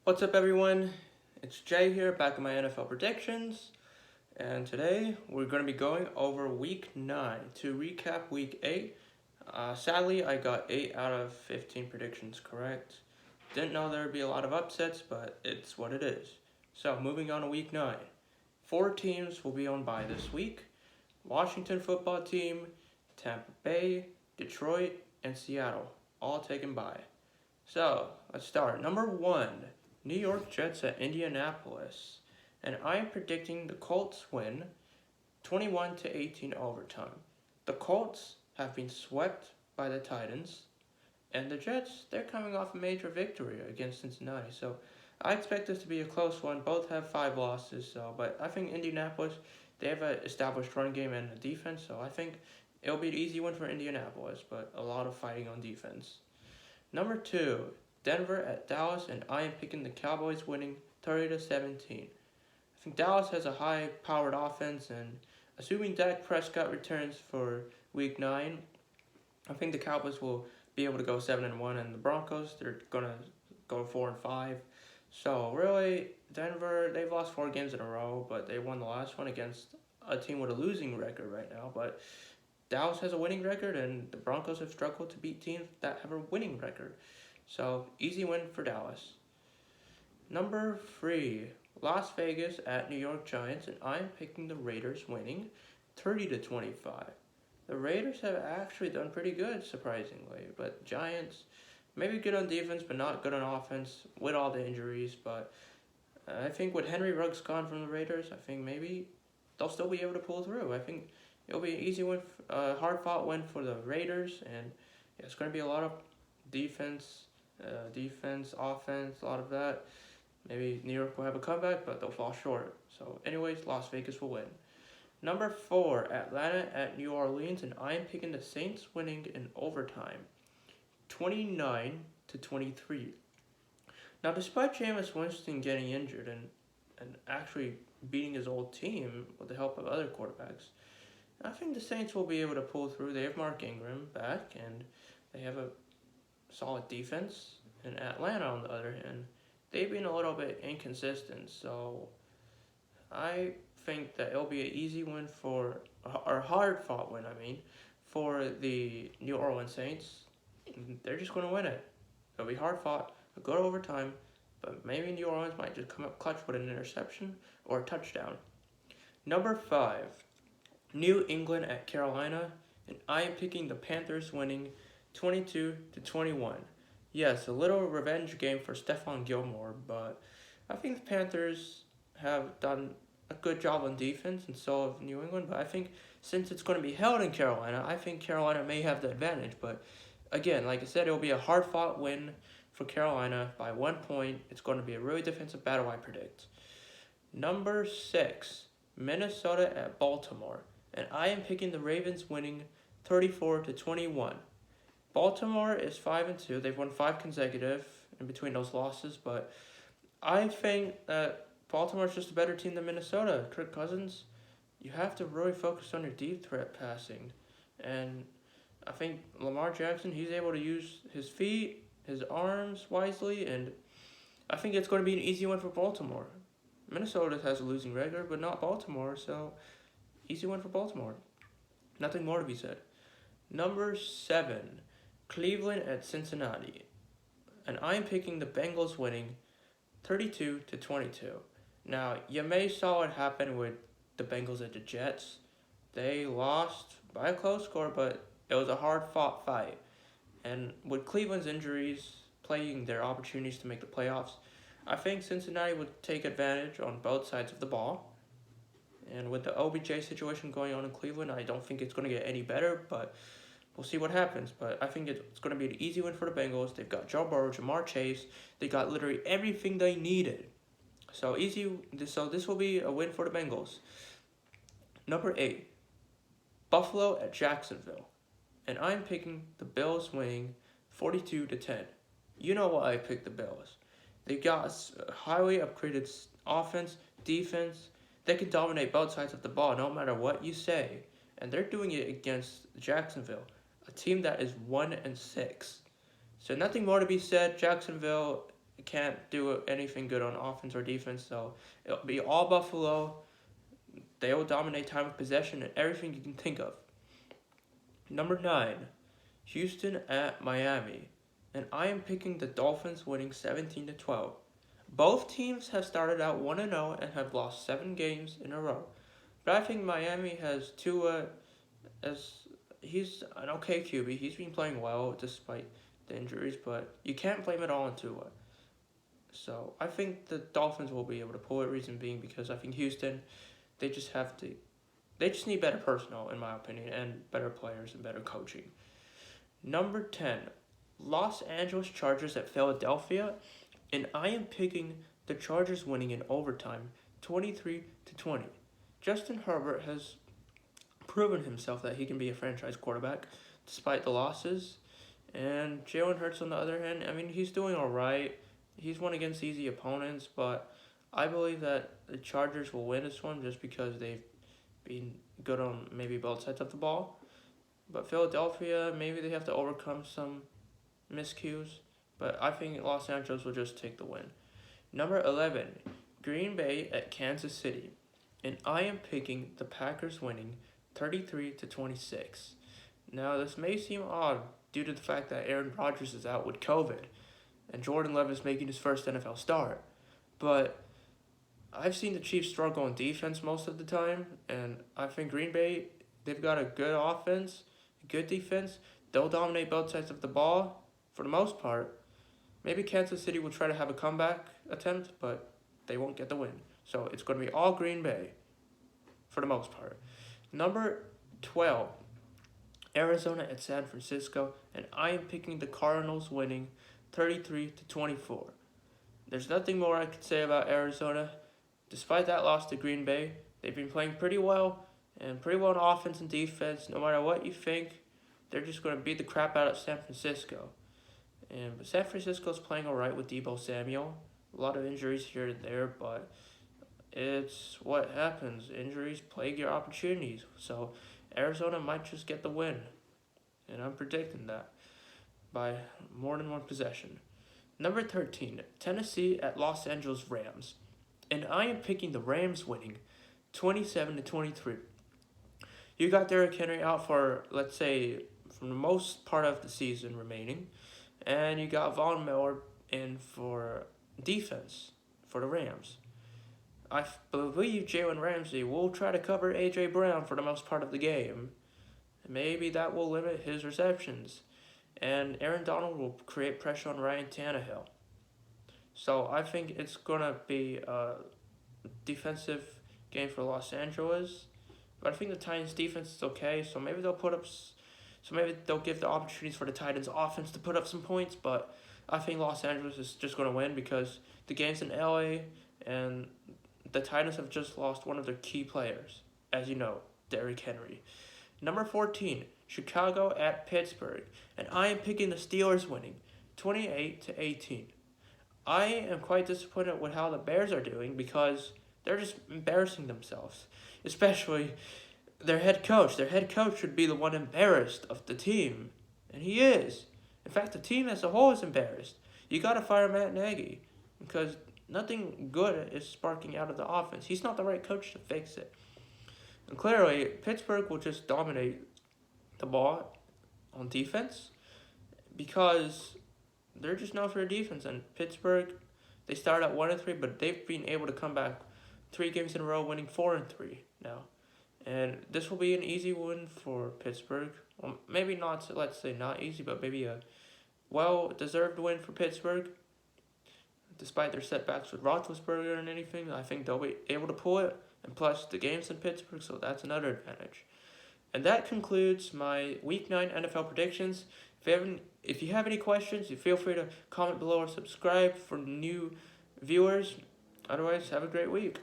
What's up, everyone? It's Jay here, back with my NFL predictions, and today we're going to be going over Week 9 to recap Week 8. Sadly, I got 8 out of 15 predictions correct. Didn't know there would be a lot of upsets, but it's what it is. So, moving on to Week 9. 4 teams will be on bye this week: Washington football team, Tampa Bay, Detroit, and Seattle, all taken bye. So, let's start. Number 1. New York Jets at Indianapolis, and I am predicting the Colts win 21-18 overtime. The Colts have been swept by the Titans, and the Jets, they're coming off a major victory against Cincinnati. So I expect this to be a close one. Both have 5 losses, but I think Indianapolis, they have an established run game and a defense, so I think it'll be an easy one for Indianapolis, but a lot of fighting on defense. Number 2, Denver at Dallas, and I am picking the Cowboys winning 30-17. I think Dallas has a high-powered offense, and assuming Dak Prescott returns for Week 9, I think the Cowboys will be able to go 7-1, and the Broncos, they're gonna go 4-5. So really, Denver, they've lost 4 games in a row, but they won the last one against a team with a losing record right now. But Dallas has a winning record, and the Broncos have struggled to beat teams that have a winning record. So, easy win for Dallas. Number 3, Las Vegas at New York Giants, and I'm picking the Raiders winning 30-25. The Raiders have actually done pretty good, surprisingly, but Giants maybe good on defense, but not good on offense with all the injuries. But I think with Henry Ruggs gone from the Raiders, I think maybe they'll still be able to pull through. I think it'll be an easy win, hard-fought win for the Raiders, and yeah, it's going to be a lot of defense, offense, a lot of that. Maybe New York will have a comeback, but they'll fall short. So, anyways, Las Vegas will win. Number 4, Atlanta at New Orleans, and I am picking the Saints winning in overtime, 29-23. Now, despite Jameis Winston getting injured and actually beating his old team with the help of other quarterbacks, I think the Saints will be able to pull through. They have Mark Ingram back, and they have a solid defense. And Atlanta, on the other hand, they've been a little bit inconsistent. So I think that it'll be an easy win or hard-fought win, for the New Orleans Saints. They're just going to win it. It'll be hard-fought, a good overtime, but maybe New Orleans might just come up clutch with an interception or a touchdown. Number 5, New England at Carolina, and I am picking the Panthers winning 22-21. Yes, a little revenge game for Stephon Gilmore, but I think the Panthers have done a good job on defense, and so have New England. But I think since it's going to be held in Carolina, I think Carolina may have the advantage. But again, like I said, it will be a hard-fought win for Carolina by 1 point. It's going to be a really defensive battle, I predict. Number 6, Minnesota at Baltimore, and I am picking the Ravens winning 34-21. Baltimore is 5-2. They've won 5 consecutive in between those losses, but I think that Baltimore's just a better team than Minnesota. Kirk Cousins, you have to really focus on your deep threat passing, and I think Lamar Jackson, he's able to use his feet, his arms wisely, and I think it's going to be an easy one for Baltimore. Minnesota has a losing record, but not Baltimore, so easy win for Baltimore. Nothing more to be said. Number 7, Cleveland at Cincinnati, and I'm picking the Bengals winning 32-22. Now, you may saw what happened with the Bengals at the Jets. They lost by a close score, but it was a hard-fought fight. And with Cleveland's injuries playing their opportunities to make the playoffs, I think Cincinnati would take advantage on both sides of the ball. And with the OBJ situation going on in Cleveland, I don't think it's going to get any better, but we'll see what happens. But I think it's going to be an easy win for the Bengals. They've got Joe Burrow, Jamar Chase. They got literally everything they needed. So this will be a win for the Bengals. Number 8, Buffalo at Jacksonville, and I'm picking the Bills winning 42-10. You know why I picked the Bills. They got a highly upgraded offense, defense. They can dominate both sides of the ball no matter what you say. And they're doing it against Jacksonville, a team that is 1-6. So nothing more to be said. Jacksonville can't do anything good on offense or defense. So it'll be all Buffalo. They will dominate time of possession and everything you can think of. Number 9, Houston at Miami. And I am picking the Dolphins winning 17-12. Both teams have started out 1-0 and have lost 7 games in a row. But I think Miami has Tua as he's an okay QB. He's been playing well despite the injuries, but you can't blame it all on Tua. So I think the Dolphins will be able to pull it. Reason being because I think Houston, they just need better personnel in my opinion, and better players and better coaching. Number 10, Los Angeles Chargers at Philadelphia, and I am picking the Chargers winning in overtime, 23-20. Justin Herbert has proven himself that he can be a franchise quarterback despite the losses. And Jalen Hurts, on the other hand, I mean, he's doing all right. He's won against easy opponents, but I believe that the Chargers will win this one just because they've been good on maybe both sides of the ball. But Philadelphia, maybe they have to overcome some miscues. But I think Los Angeles will just take the win. Number 11, Green Bay at Kansas City. And I am picking the Packers winning 33-26. Now, this may seem odd due to the fact that Aaron Rodgers is out with COVID and Jordan Love is making his first NFL start. But I've seen the Chiefs struggle on defense most of the time, and I think Green Bay, they've got a good offense, a good defense. They'll dominate both sides of the ball for the most part. Maybe Kansas City will try to have a comeback attempt, but they won't get the win. So it's going to be all Green Bay for the most part. Number 12, Arizona at San Francisco, and I am picking the Cardinals winning 33-24. There's nothing more I could say about Arizona. Despite that loss to Green Bay, they've been playing pretty well on offense and defense. No matter what you think, they're just going to beat the crap out of San Francisco. But San Francisco's playing all right with Deebo Samuel. A lot of injuries here and there, but it's what happens. Injuries plague your opportunities. So Arizona might just get the win. And I'm predicting that by more than one possession. Number 13, Tennessee at Los Angeles Rams. And I am picking the Rams winning 27-23. You got Derrick Henry out for, let's say, from the most part of the season remaining. And you got Von Miller in for defense for the Rams. I believe Jalen Ramsey will try to cover A.J. Brown for the most part of the game. Maybe that will limit his receptions. And Aaron Donald will create pressure on Ryan Tannehill. So I think it's going to be a defensive game for Los Angeles. But I think the Titans' defense is okay, so maybe they'll give the opportunities for the Titans' offense to put up some points. But I think Los Angeles is just going to win because the game's in L.A., and the Titans have just lost one of their key players, as you know, Derrick Henry. Number 14, Chicago at Pittsburgh, and I am picking the Steelers winning 28-18. I am quite disappointed with how the Bears are doing because they're just embarrassing themselves, especially their head coach. Their head coach should be the one embarrassed of the team, and he is. In fact, the team as a whole is embarrassed. You got to fire Matt Nagy because nothing good is sparking out of the offense. He's not the right coach to fix it. And clearly, Pittsburgh will just dominate the ball on defense because they're just known for their defense. And Pittsburgh, they started at 1-3, but they've been able to come back 3 games in a row, winning 4-3 now. And this will be an easy win for Pittsburgh. Well, maybe not, let's say not easy, but maybe a well-deserved win for Pittsburgh. Despite their setbacks with Roethlisberger and anything, I think they'll be able to pull it. And plus, the game's in Pittsburgh, so that's another advantage. And that concludes my Week 9 NFL predictions. If you have any questions, you feel free to comment below or subscribe for new viewers. Otherwise, have a great week.